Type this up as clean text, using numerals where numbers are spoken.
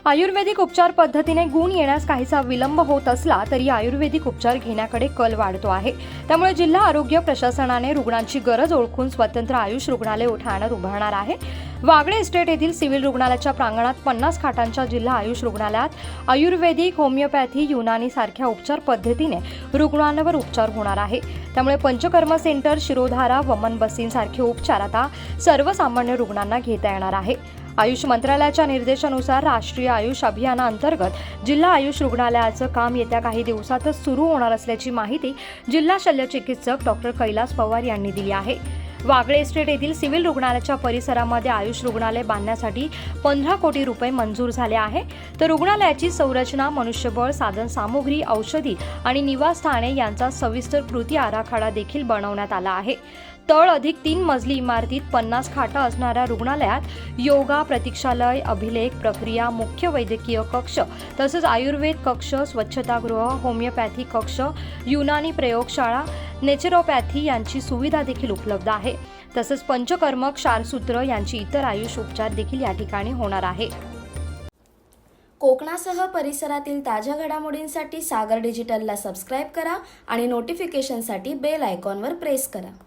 आयुर्वेदिक उपचार पद्धतीने गुण येण्यास काहीसा विलंब होत असला तरी आयुर्वेदिक उपचार घेण्याकडे कल वाढतो आहे। त्यामुळे जिल्हा आरोग्य प्रशासनाने रुग्णांची गरज ओळखून स्वतंत्र आयुष रुग्णालय ठाण्यात उभारणार आहे। वागळे इस्टेट येथील सिव्हिल रुग्णालयाच्या प्रांगणात 50 खाटांच्या जिल्हा आयुष रुग्णालयात आयुर्वेदिक, होमिओपॅथी, युनानी सारख्या उपचार पद्धतीने रुग्णांवर उपचार होणार आहे। त्यामुळे पंचकर्म सेंटर, शिरोधारा, वमन बसीन सारखे उपचार आता सर्वसामान्य रुग्णांना घेता येणार आहे। आयुष मंत्रालयाच्या निर्देशानुसार राष्ट्रीय आयुष अभियानाअंतर्गत जिल्हा आयुष रुग्णालयाचं काम येत्या काही दिवसातच सुरू होणार असल्याची माहिती जिल्हा शल्यचिकित्सक डॉक्टर कैलास पवार यांनी दिली आहे। वागळे इस्टेट येथील सिव्हिल रुग्णालयाच्या परिसरामध्ये आयुष रुग्णालय बांधण्यासाठी 15 कोटी रुपये मंजूर झाले आहे। तर रुग्णालयाची संरचना, मनुष्यबळ, साधनसामुग्री, औषधी आणि निवासस्थाने यांचा सविस्तर कृती आराखडा देखील बनवण्यात आला आहे। तळ अधिक 3 मजली इमारतीत 50 खाटा असणाऱ्या रुग्णालयात योगा, प्रतीक्षालय, अभिलेख प्रक्रिया, मुख्य वैद्यकीय कक्ष तसेच आयुर्वेद कक्ष, स्वच्छतागृह, होमिओपॅथी कक्ष, युनानी प्रयोगशाळा, नेचरोपॅथी यांची सुविधा देखील उपलब्ध आहे। तसेच पंचकर्म, क्षारसूत्र यांची इतर आयुष उपचार देखील या ठिकाणी होणार आहे। कोकणासह परिसरातील ताज्या घडामोडींसाठी सागर डिजिटलला सबस्क्राईब करा आणि नोटिफिकेशनसाठी बेल आयकॉनवर प्रेस करा।